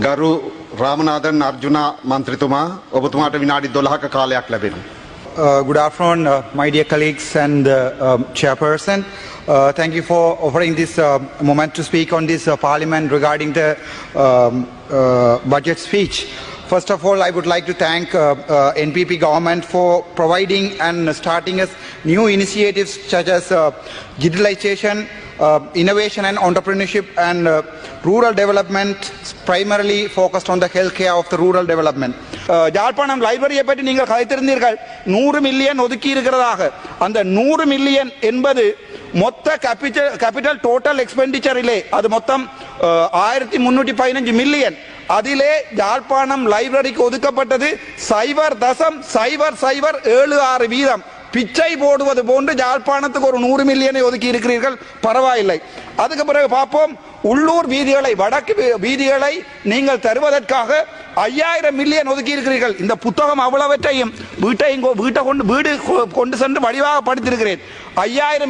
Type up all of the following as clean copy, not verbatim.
ගරු රාමනාදන් අර්ජුන මන්ත්‍රීතුමා ඔබතුමාට විනාඩි 12ක කාලයක් ලැබෙනවා. Good afternoon, my dear colleagues and chairperson. Thank you for offering this moment to speak on this parliament regarding the budget speech. First of all, I would like to thank NPP government for providing and starting us new initiatives such as digitalization, innovation and entrepreneurship and rural development, primarily focused on the healthcare of the rural development. Yazhpanam லைப்ரரியை பற்றி நீங்கள் கதைத்திருந்தீர்கள். 100 million ஒதுக்கி இருக்கிறதாக. அந்த 100 million என்பது மொத்த capital total எக்ஸ்பெண்டிச்சரிலே அது மொத்தம் 1315 million. அதிலே யாழ்ப்பாணம் லைப்ரரிக்கு ஒதுக்கப்பட்டது 0.0076 வீதம். பிச்சை போடுவது போன்று யாழ்ப்பாணத்துக்கு ஒரு 100 மில்லியனை ஒதுக்கி இருக்கிறீர்கள், பரவாயில்லை. அதுக்கு பிறகு பார்ப்போம், உள்ளூர் வீதிகளை, வடக்கு வீதிகளை நீங்கள் தருவதற்காக 5000 மில்லியன் ஒதுக்கி இருக்கிறீர்கள். இந்த புத்தகம் அவ்வளவற்றையும் வீடு கொண்டு சென்று வடிவாக படித்திருக்கிறேன். 5000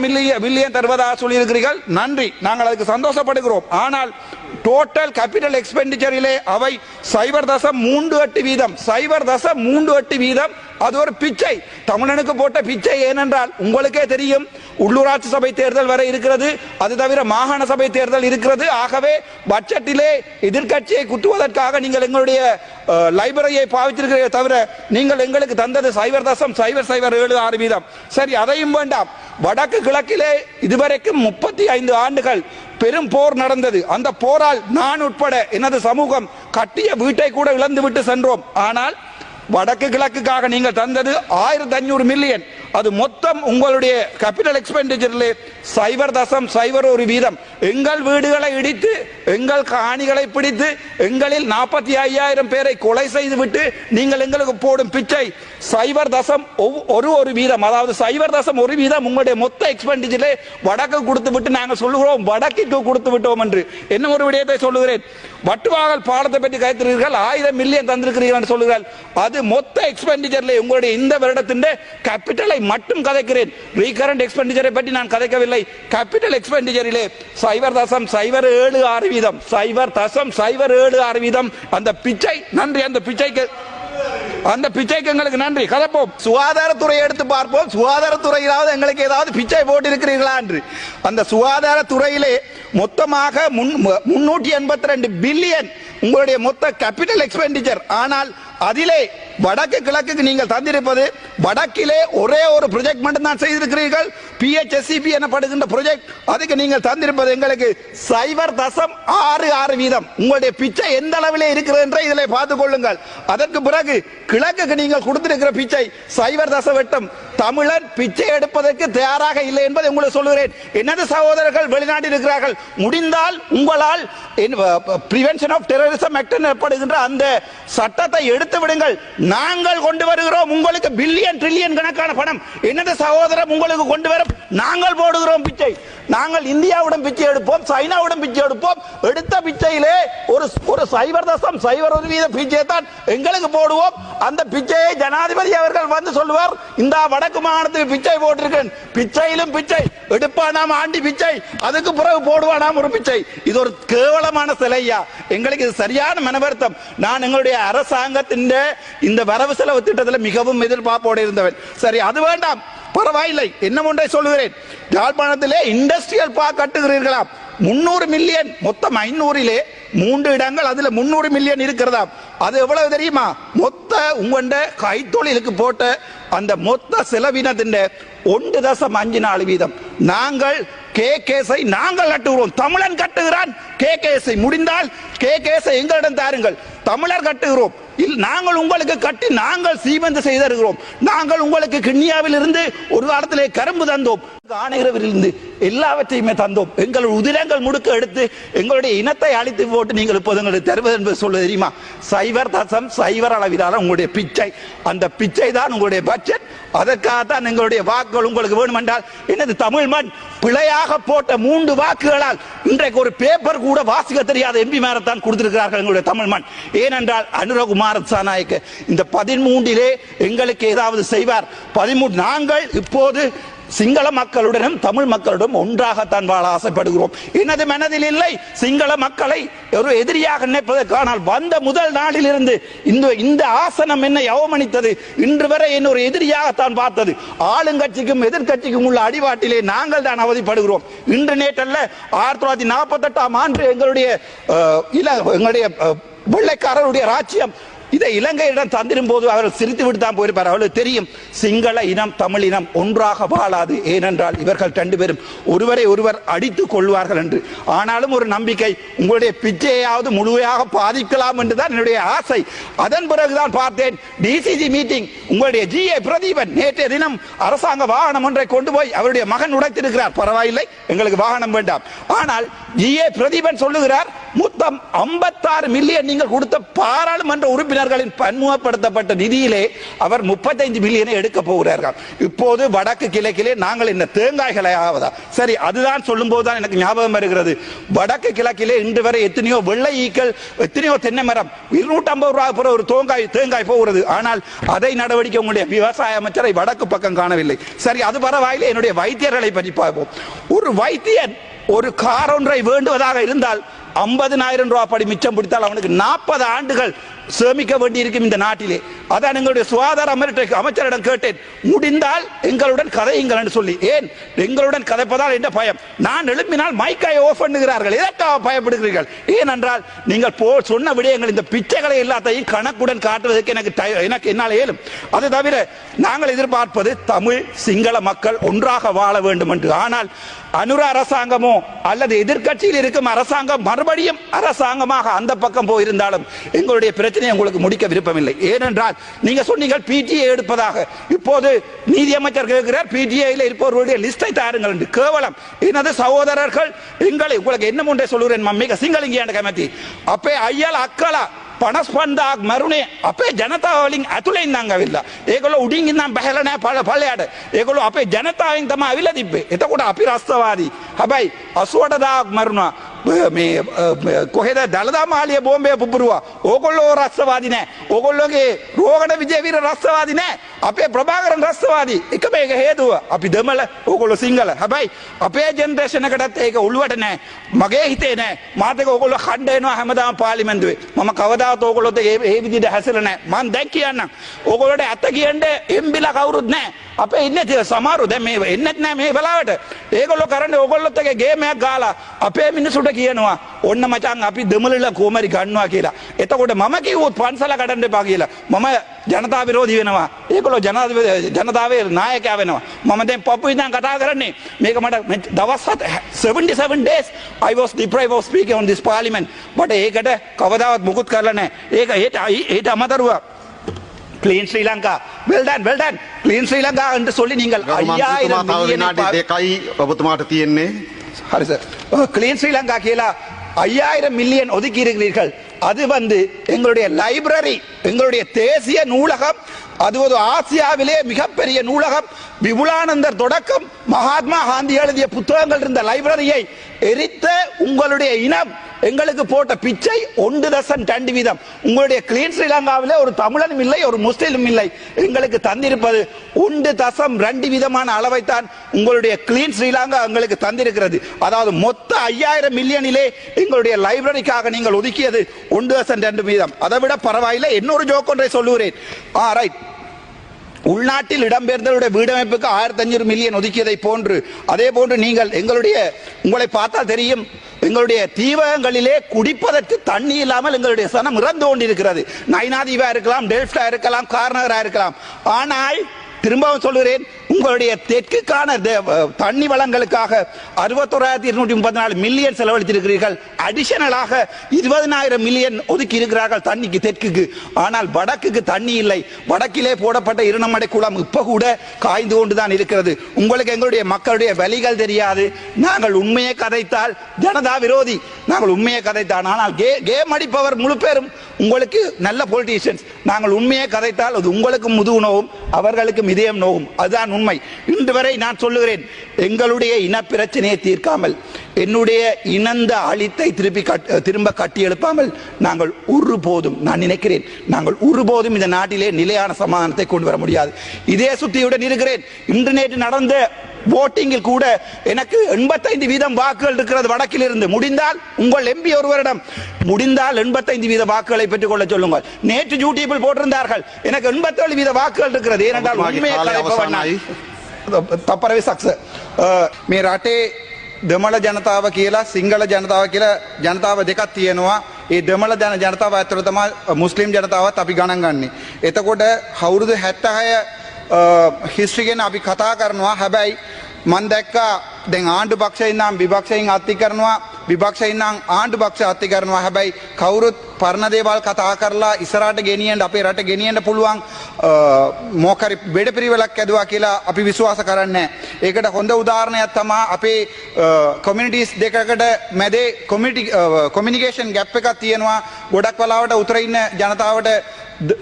மில்லியன் தருவதாக சொல்லியிருக்கிறீர்கள், நன்றி, நாங்கள் அதுக்கு சந்தோஷப்படுகிறோம். ஆனால் டோட்டல் கேபிட்டல் எக்ஸ்பெண்டிச்சரிலே அவை 0.38 வீதம், 0.38 வீதம். அது ஒரு பிச்சை, தமிழனுக்கு போட்ட பிச்சை. ஏனென்றால் உங்களுக்கே தெரியும், உள்ளூராட்சி சபை தேர்தல் வரை இருக்கிறது, அது தவிர மாகாண சபை தேர்தல் இருக்கிறது. ஆகவே பட்ஜெட்டிலே எதிர்கட்சியை குத்துவதற்காக நீங்கள் எங்களுடைய லைப்ரரியை பாவித்திருக்கிறீர்கள் தவிர நீங்கள் எங்களுக்கு தந்தது 0.007 வீதம். சரி, அதையும் வேண்டாம். வடக்கு கிழக்கிலே இதுவரைக்கும் 35 ஆண்டுகள் பெரும் போர் நடந்தது. அந்த போரால் நான் உட்பட எனது சமூகம் கட்டிய வீட்டை கூட இழந்து விட்டு சென்றோம். ஆனால் வடக்கு கிழக்குக்காக நீங்கள் தந்தது 1500 மில்லியன். அது மொத்தம் உங்களுடைய கேபிட்டல் எக்ஸ்பெண்டிச்சரிலே 0.01 வீதம். எங்கள் வீடுகளை இடித்து, எங்கள் காணிகளை பிடித்து, எங்களில் 45,000 பேரை கொலை செய்துவிட்டு நீங்கள் எங்களுக்கு போடும் பிச்சை 0.1 வீதம். அதாவது 0.1 வீதம் உங்களுடைய மொத்த எக்ஸ்பெண்டிச்சரிலே வடக்கு கொடுத்து விட்டு நாங்கள் சொல்லுகிறோம் வடக்கிற்கு கொடுத்து விட்டோம் என்று. என்ன ஒரு விடயத்தை சொல்லுகிறேன், வட்டுவாகல் பாலத்தை பற்றி கைத்திருக்கிறீர்கள், 1000 மில்லியன் தந்திருக்கிறீர்கள் என்று சொல்லுகிறார்கள். அது மொத்த எக்ஸ்பெண்டிச்சரிலே உங்களுடைய இந்த வருடத்தின் கேபிட்டலை மட்டும் கதைக்கிறேன். ரீகரண்ட் எக்ஸ்பெண்டிச்சரை பற்றி நான் கதைக்கவில்லை. கேபிட்டல் எக்ஸ்பெண்டிச்சரிலே 0.076 வீதம், 0.076 வீதம். அந்த பிச்சை, நன்றி. அந்த பிச்சைக்கு எங்களுக்கு நன்றி. கதைப்போம். சுகாதாரத்துறையை எடுத்து பார்ப்போம். சுகாதாரத்துறையிலாவது எங்களுக்கு ஏதாவது பிச்சை போட்டு இருக்கிறீர்களா என்று. அந்த சுகாதாரத்துறையிலே மொத்தமாக 382 பில்லியன் உங்களுடைய மொத்த கேபிட்டல் எக்ஸ்பெண்டிச்சர். ஆனால் அதிலே வடக்கு கிழக்கு நீங்கள் தந்திருப்பது, வடக்கிலே ஒரே ஒரு ப்ராஜெக்ட் மட்டும் தான் செய்திருக்கிறீர்கள், PHSCP எனப்படுகின்ற ப்ராஜெக்ட். அதுக்கு நீங்கள் தந்திருப்பது எங்களுக்கு 0.66 வீதம். உங்களுடைய பிச்சை எந்த அளவிலே இருக்கிறது என்று இதில் பார்த்துக் கொள்ளுங்கள். அதற்கு பிறகு கிழக்குக்கு நீங்கள் கொடுத்திருக்கிற பிச்சை 0.8. தமிழன் பிச்சை எடுப்பதற்கு தயாராக இல்லை என்பதை உங்களுக்கு சொல்லுகிறேன். எனது சகோதரர்கள் வெளிநாட்டில் இருக்கிறார்கள். முடிந்தால் உங்களால் பிரிவென்ஷன் ஆஃப் டெரரிசம் ஆக்ட் எனப்படுகின்ற அந்த சட்டத்தை எடுத்து விடுங்கள். நாங்கள் கொண்டு வருகிறோம் உங்களுக்கு பில்லியன் ட்ரில்லியன் கணக்கான பணம். எனது சகோதரர் உங்களுக்கு கொண்டு வரும், நாங்கள் போடுகிறோம் பிச்சை. நாங்கள் இந்தியாவுடன் பிச்சை எடுப்போம், சைனாவுடன் பிச்சை எடுப்போம். எடுத்த பிச்சையிலே ஒரு 0.01 வீத பிச்சை தான் எங்களுக்கு போடுவோம். அந்த பிச்சையை ஜனாதிபதி அவர்கள் வந்து சொல்லுவார், இந்த வடக்கு மாகாணத்துக்கு பிச்சை போட்டிருக்கேன். பிச்சையிலும் பிச்சை எடுப்பானாம், ஆண்டி பிச்சை. அதுக்கு பிறகு போடுவானாம் ஒரு பிச்சை. இது ஒரு கேவலமான சிலையா. எங்களுக்கு இது சரியான மனவருத்தம். நான் எங்களுடைய அரசாங்கத்தின் இந்த வரவு செலவு திட்டத்தில் மிகவும் எதிர்பார்ப்போடு இருந்தவன். சரி, அது வேண்டாம், பரவாயில்லை. என்ன ஒன்றை சொல்லுகிறேன், யாழ்ப்பாணத்திலே இண்டஸ்ட்ரியல் பார்க் கட்டுகிறீர்களாம். 300 மில்லியன், மொத்தம் 500லே 3 இடங்கள், அதுல 300 மில்லியன் இருக்கிறதா. அது எவ்வளவு தெரியுமா? மொத்த உங்கண்ட கைத்தொழிலுக்கு போட்ட அந்த மொத்த செலவினத்தின் 1.54 வீதம். நாங்கள் கேகேஸை நாங்கள் கட்டுகிறோம். தமிழன் கட்டுகிறான் கேகேஸை. முடிந்தால் கேகேஸை எங்களிடம் தாருங்கள். தமிழர் கட்டுகிறோம். நாங்கள் உங்களுக்கு கட்டி நாங்கள் சீமெந்து செய்திருக்கிறோம். நாங்கள் உங்களுக்கு கிண்ணியாவில் இருந்து ஒரு காலத்திலே கரும்பு தந்தோம், ஆணையரவிலிருந்து எல்லாவற்றையுமே தந்தோம். எங்களுடைய உதிரங்கள் முடுக்க எடுத்து எங்களுடைய இனத்தை அழித்து போட்டு நீங்கள் இப்போது எங்களுக்கு தருவது என்பது சொல்ல தெரியுமா? 0.0 அளவிலான உங்களுடைய பிச்சை. அந்த பிச்சை தான் உங்களுடைய பட்ஜெட். அதற்காகத்தான் எங்களுடைய வாக்குகள் உங்களுக்கு வேணும் என்றால் எனது தமிழ் மண் பிழையாக போட்ட 3 வாக்குகளால் இன்றைக்கு ஒரு பேப்பர் கூட வாசிக்க தெரியாத MP மேரத்தான் கொடுத்திருக்கிறார்கள் எங்களுடைய தமிழ் மண். ஏனென்றால் அனுரகுமார சாநாயக்க இந்த 13 எங்களுக்கு ஏதாவது செய்வார். 13 நாங்கள் இப்போது சிங்கள மக்களுடனும் தமிழ் மக்களுடன் ஒன்றாகத்தான் வாழ ஆசைப்படுகிறோம். எனது மனதில் இல்லை சிங்கள மக்களை ஒரு எதிரியாக நினைப்பதற்கானால் வந்த முதல் நாளிலிருந்து இந்த ஆசனம் என்னை அவமனித்தது, இன்று வரை என்ன ஒரு எதிரியாகத்தான் பார்த்தது. ஆளுங்கட்சிக்கும் எதிர்கட்சிக்கும் உள்ள அடிவாட்டிலே நாங்கள் தான் அவதிப்படுகிறோம். இன்று நேற்றல்ல, 1948 ஆண்டு எங்களுடைய வெள்ளைக்காரருடைய ராஜ்யம் இதை இலங்கையிடம் தந்திரும் போது அவர்கள் சிரித்து விட்டு தான் போயிருப்பார். அவர்களுக்கு தெரியும் சிங்கள இனம் தமிழ் இனம் ஒன்றாக வாழாது, ஏனென்றால் இவர்கள் 2 பேரும் ஒருவரை ஒருவர் அடித்துக் கொள்வார்கள் என்று. ஆனாலும் ஒரு நம்பிக்கை, உங்களுடைய பிச்சையாவது முழுமையாக பாதிக்கலாம் என்றுதான் என்னுடைய ஆசை. அதன் பிறகுதான் பார்த்தேன் டிசிசி மீட்டிங், உங்களுடைய GA பிரதீபன் நேற்றைய தினம் அரசாங்க வாகனம் ஒன்றை கொண்டு போய் அவருடைய மகன் உடைத்திருக்கிறார். பரவாயில்லை, எங்களுக்கு வாகனம் வேண்டாம். ஆனால் GA பிரதீபன் சொல்லுகிறார், மொத்தம் 56 மில்லியன் நீங்கள் கொடுத்த பாராளுமன்ற உறுப்பினர்களின் பன்முகப்படுத்தப்பட்ட நிதியிலே அவர் 35 மில்லியனை எடுக்க போகிறார்கள். இப்போது வடக்கு கிழக்கிலே நாங்கள் இந்த தேங்காய்களை ஆவதா? சரி, அதுதான் சொல்லும் போதுதான் எனக்கு ஞாபகம் வருகிறது, வடக்கு கிழக்கிலே இன்று வரை எத்தனையோ வெள்ளை ஈக்கள், எத்தனையோ தென்னை மரம் 250 ரூபாய் ஒரு தேங்காய் போகிறது. ஆனால் அதை நடவடிக்கை உங்களுடைய விவசாய அமைச்சரை வடக்கு பக்கம் காணவில்லை. சரி, அது பரவாயில்லை. என்னுடைய வைத்தியர்களை பற்றி பார்ப்போம். ஒரு வைத்தியன் ஒரு கார் ஒன்றை வேண்டுவதாக இருந்தால் 50,000 ரூபாய் படி மிச்சம் பிடித்தால் அவனுக்கு 40 ஆண்டுகள் சேமிக்க வேண்டி இருக்கும் இந்த நாட்டிலே. அதான் எங்களுடைய சுகாதார அமைச்சரிடம் கேட்டேன், முடிந்தால் எங்களுடன் கதையுங்கள் என்று சொல்லி. ஏன் எங்களுடன் கதைப்பதால் என்ன பயம்? நான் எழுப்பினால் மைக்கை ஆஃப் பண்ணுகிறார்கள். எதற்காக பயப்படுகிறீர்கள்? ஏனென்றால் நீங்கள் சொன்ன விடயங்கள், இந்த பிச்சைகளை எல்லாத்தையும் கணக்குடன் காட்டுவதற்கு எனக்கு என்னால் இயலும். அது தவிர நாங்கள் எதிர்பார்ப்பது தமிழ் சிங்கள மக்கள் ஒன்றாக வாழ வேண்டும் என்று. ஆனால் அனுர அரசாங்கமோ அல்லது எதிர்கட்சியில் இருக்கும் அரசாங்கம் மறுபடியும் அரசாங்கமாக அந்த பக்கம் போயிருந்தாலும் எங்களுடைய பிரச்சனையை உங்களுக்கு முடிக்க விருப்பமில்லை. ஏனென்றால் நீங்க சொன்னீங்க PTA எடுப்பதாக. இப்போது நீதி அமைச்சர் கேட்கிறார், PTA இருப்பவர்களுடைய லிஸ்டை தாருங்கள் என்று. கேவலம். எனது சகோதரர்கள் உங்களுக்கு என்ன ஒன்றை சொல்லுகிறேன், மம்மிக சிங்களிங்க கமிட்டி அப்பே ஐயல் அக்கலா පනස්පන්දාක් මරුණේ අපේ ජනතාවලින් ඇතුළෙන් නම් ඇවිල්ලා. ඒගොල්ලෝ උඩින් ඉඳන් බහැලා නැහැ පළයට. ඒගොල්ලෝ අපේ ජනතාවෙන් තමයි අවිලා තිබ්බේ. එතකොට අපි රස්තවාදී. හැබැයි 88000ක් මරුණා. මේ කොහෙද දළදා මාලිය බෝම්බය පුපුරුවා. ඕගොල්ලෝ රස්තවාදී නැහැ. ඕගොල්ලෝගේ රෝගණ විජේවීර රස්තවාදී නැහැ. අපේ ප්‍රභාකරන් රස්තවාදී. එක මේක හේතුව අපි දෙමළ, ඕගොල්ලෝ සිංහල. හැබැයි අපේ ජෙනරේෂන් එකටත් ඒක උළුවට නැහැ. මගේ හිතේ නැහැ. මාත් එක ඕගොල්ලෝ ඛණ්ඩ වෙනවා හැමදාම පාර්ලිමේන්තුවේ. මම කවදාවත් ඕගොල්ලොත් ඒ විදිහට හැසිරෙන්නේ නැහැ. මම දැන් කියන්නම්. ඕගොල්ලෝට ඇත්ත කියන්නේ එම්බිලා කවුරුත් නැහැ. අපේ ඉන්නේ සමහරු දැන් මේ එන්නේත් නැහැ මේ වෙලාවට. ඒගොල්ලෝ කරන්නේ ඕගොල්ලොත් එක ගේම් එකක් ගාලා අපේ මිනිසුන්ට කියනවා ඔන්න මචං අපි දෙමළලා කොමරි ගන්නවා කියලා. එතකොට මම කිව්වොත් පන්සල කඩන්න එපා කියලා. මම ජනතා විරෝධී වෙනවා. ඒගොල්ලෝ ජනතාවේ නායකයා වෙනවා. මම දැන් පපුයි දැන් කතා කරන්නේ. මේක මට දවස් 77 days I was deprived of speaking on this parliament. but ඒකට කවදාවත් මුකුත් කරලා නැහැ. ඒක අමතරව Clean Sri Lanka. Well done. Clean Sri Lanka என்று சொல்லி நீங்கள் 5000 மில்லியன் දෙකයි ඔබතුමාට තියෙන්නේ. ஹரி சார், கிளீன் ஸ்ரீலங்கா கீழே 5000 மில்லியன் ஒதுக்கி இருக்கிறீர்கள். அது எங்களுடைய லைப்ரரி, எங்களுடைய தேசிய நூலகம், அது ஒரு ஆசியாவிலே மிகப்பெரிய நூலகம். விபுலானந்தர் தொடக்கம் மகாத்மா காந்தி எழுதிய புத்தகங்கள் இருந்த லைப்ரரியை எரித்த உங்களுடைய இனம் எங்களுக்கு போட்ட பிச்சை 1.2 வீதம். உங்களுடைய கிளீன் ஸ்ரீலங்காவிலே ஒரு தமிழனும் இல்லை, ஒரு முஸ்லிமும் இல்லை. எங்களுக்கு தந்திருப்பது 1.2 வீதமான அளவைத்தான் உங்களுடைய கிளீன் ஸ்ரீலங்கா எங்களுக்கு தந்திருக்கிறது. அதாவது மொத்த 5000 மில்லியனிலே எங்களுடைய லைப்ரரிக்காக நீங்கள் ஒதுக்கியது 1.2 வீதம். அதை விட பரவாயில்லை. இன்னொரு ஜோக் ஒன்றை சொல்லுகிறேன். ரைட், உள்நாட்டில் இடம்பெயர்ந்தவருடைய வீடமைப்புக்கு 1500 மில்லியன் ஒதுக்கியதை போன்று, அதே போன்று நீங்கள் உங்களை பார்த்தால் தெரியும், எங்களுடைய தீவகங்களிலே குடிப்பதற்கு தண்ணி இல்லாமல் எங்களுடைய சனம் இறந்து கொண்டிருக்கிறது. நைனாதீவா இருக்கலாம், டெல்ஃப்டா இருக்கலாம், கார்னரா இருக்கலாம். ஆனால் திரும்பவும் சொல்கிறேன், உங்களுடைய தெற்குக்கான தண்ணி வளங்களுக்காக 61,234 மில்லியன் செலவழித்திருக்கிறீர்கள். அடிஷனலாக 20,000 மில்லியன் ஒதுக்கி இருக்கிறார்கள் தண்ணிக்கு தெற்குக்கு. ஆனால் வடக்குக்கு தண்ணி இல்லை. வடக்கிலே போடப்பட்ட இருநமடை குளம் இப்ப கூட காய்ந்து கொண்டுதான் இருக்கிறது. உங்களுக்கு எங்களுடைய மக்களுடைய வலிகள் தெரியாது. நாங்கள் உண்மையை கதைத்தால் ஜனதா விரோதி, நாங்கள் உண்மையை கதைத்தான். ஆனால் கேம் அடிப்பவர் முழு பேரும் உங்களுக்கு நல்ல பொலிட்டீஷியன்ஸ். நாங்கள் உண்மையை கதைத்தால் அது உங்களுக்கு முதுகு நோவும், அவர்களுக்கும் இதயம் நோவும். அதுதான் உண்மை. இன்று வரை நான் சொல்லுகிறேன், எங்களுடைய இன பிரச்சனையை தீர்க்காமல், என்னுடைய இனந்த அழித்தை திரும்ப கட்டி எழுப்பாமல் நாங்கள் ஒருபோதும், நான் நினைக்கிறேன், நாங்கள் ஒருபோதும் இந்த நாட்டிலே நிலையான சமாதானத்தை கொண்டு வர முடியாது. இதே சுத்தியுடன் இருக்கிறேன். இன்று நேற்று நடந்த votingil கூட எனக்கு 85% வாக்குகள் இருக்கிறது வடக்கில் இருந்து. முடிந்தால் உங்கள் எம்பி ஒருவரிடம் முடிந்தால் 85% வாக்குகளை பெற்றுக் கொள்ள சொல்லுங்கள். நேற்று யூடியூபில் போட்டிருந்தார்கள் எனக்கு 87% வாக்குகள் இருக்கிறது. ஏனென்றால் உண்மையை கலைப்பவன் තප්පරවේ සක්ස මේ රටේ දෙමළ ජනතාව කියලා සිංහල ජනතාව කියලා ජනතාව දෙකක් තියෙනවා. ඒ දෙමළ ජනතාව ඇතුළත තමයි මුස්ලිම් ජනතාවත් අපි ගණන් ගන්නේ. එතකොට අවුරුදු 76 හිස්ටරි ගැන අපි කතා කරනවා. හැබැයි මම දැක්කා දැන් ආණ්ඩු පක්ෂයෙන් නම් විපක්ෂයෙන් අත්ති කරනවා, විපක්ෂයෙන් නම් ආණ්ඩු පක්ෂ අත්ති කරනවා. හැබැයි කවුරුත් පරණ දේවල් කතා කරලා ඉස්සරහට ගෙනියන්න අපේ රට ගෙනියන්න පුළුවන් මොකරි බෙඩපිරිවෙලක් ඇදුවා කියලා අපි විශ්වාස කරන්නේ නැහැ. ඒකට හොඳ උදාහරණයක් තමයි අපේ කමියුනිටිස් දෙකකට මැදේ කොමියුනිකේෂන් ગેප් එකක් තියෙනවා. ගොඩක් වෙලාවට උතර ඉන්න ජනතාවට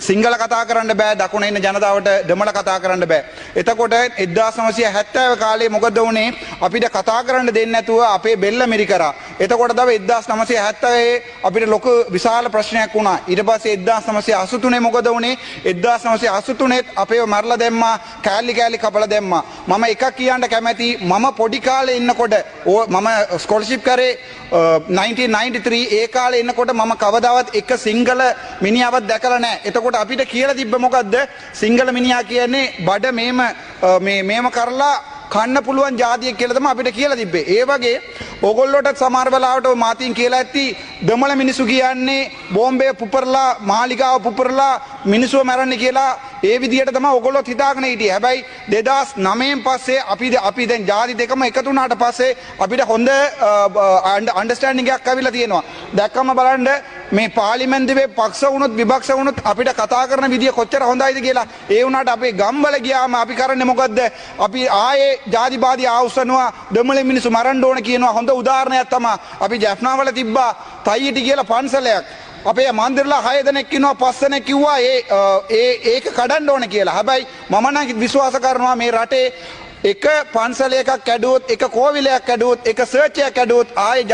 සිංහල කතා කරන්න බෑ, දකුණ ඉන්න ජනතාවට දෙමළ කතා කරන්න බෑ. එතකොට 1970 කාලේ මොකද වුනේ? අපිට කතා කරන්න දෙන්නේ නැතුව අපේ බෙල්ල මිරි කරා. එතකොට තමයි 1970 අපිට ලොකු විශාල ප්‍රශ්නයක් වුණා. ඊට පස්සේ 1983 මොකද වුනේ? 1983 අපේව මරලා දැම්මා, කෑලි කෑලි කපලා දැම්මා. මම එකක් කියන්න කැමැති. මම පොඩි කාලේ ඉන්නකොට මම ස්කෝලර්ෂිප් කරේ 1993 ඒ කාලේ ඉන්නකොට මම කවදාවත් එක සිංගල මිනිහාවක් දැකලා නැහැ. එතකොට අපිට කියලා තිබ්බ මොකද්ද? සිංගල මිනිහා කියන්නේ බඩ මේම කරලා කන්න පුළුවන් ජාතියක් කියලා තමයි අපිට කියලා තිබ්බේ. ඒ වගේ ඕගොල්ලෝට සමහර වෙලාවට මාතින් කියලා ඇති දෙමළ මිනිසු කියන්නේ බෝම්බේ පුපුරලා මාලිගාව පුපුරලා මිනිස්සු මරන්නේ කියලා ඒ විදිහට තමයි ඕගොල්ලොත් හිතාගෙන හිටියේ. හැබැයි 2009න් පස්සේ අපි දැන් ජාති දෙකම එකතු වුණාට පස්සේ අපිට හොඳ අන්ඩර්ස්ටෑන්ඩින්ග් එකක් ඇවිල්ලා තියෙනවා. දැක්කම බලන්න මේ පාර්ලිමේන්තුවේ පක්ෂ වුණොත් විපක්ෂ වුණොත් අපිට කතා කරන විදිය කොච්චර හොඳයිද කියලා. ඒ වුණාට අපේ ගම්වල ගියාම අපි කරන්නේ මොකද්ද? අපි ආයේ ජාතිවාදී ආවුස්සනවා, දෙමළ මිනිස්සු මරන්න ඕන කියනවා. හොඳ උදාහරණයක් තමයි අපි ජැෆ්නාවල තිබ්බා තයියිටි කියලා පන්සලයක්. අපේ මන්දිරලා 6 දෙනෙක් ඉන්නවා, 5 දෙනෙක් කිව්වා ඒක කඩන්න ඕන කියලා. හැබැයි මම නම් විශ්වාස කරනවා මේ රටේ එක පන්සලයක කැඩුවොත්, එක කෝවිලයක් කැඩුවොත්, එක සර්ච් එකක් කැඩුවොත් ආයේ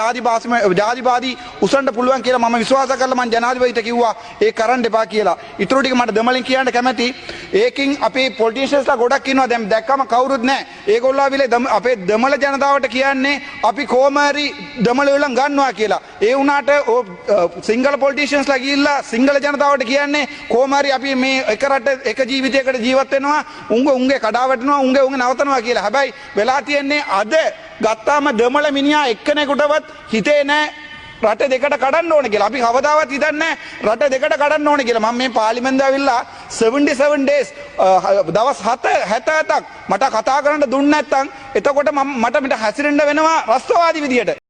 ජාතිවාදී උසන්න පුළුවන් කියලා මම විශ්වාස කරලා මම ජනාධිපතිට කිව්වා ඒ කරන්න එපා කියලා. ඊටු ටික මට දෙමළෙන් කියන්න කැමැති. ඒකින් අපේ පොලිටිෂියන්ස්ලා ගොඩක් ඉන්නවා. දැන් දැක්කම කවුරුත් නැහැ. ඒගොල්ලෝ ආවිලේ අපේ දෙමළ ජනතාවට කියන්නේ අපි කොහොමරි දෙමළ වලින් ගන්නවා කියලා. ඒ වුණාට සිංගල පොලිටිෂියන්ස්ලා ගිහිල්ලා සිංගල ජනතාවට කියන්නේ කොහොමරි අපි මේ එක රට එක ජීවිතයකට ජීවත් වෙනවා, උන්ගේ කඩා වැටෙනවා, උන්ගේ නවතනවා කියලා. හැබැයි වෙලා තියෙන්නේ අද ගත්තාම දෙමළ මිනිහා එක්කෙනෙකුටවත් හිතේ නැහැ රට දෙකට කඩන්න ඕන කියලා. අපි කවදාවත් හිතන්නේ රට දෙකට කඩන්න ඕන කියලා. මම මේ පාර්ලිමේන්තුව ඇවිල්ලා 77 days දවස් 77ක් මට කතා කරන්න දුන්නේ නැත්නම් එතකොට මට හැසිරෙන්න වෙනවා රස්තවාදී විදියට.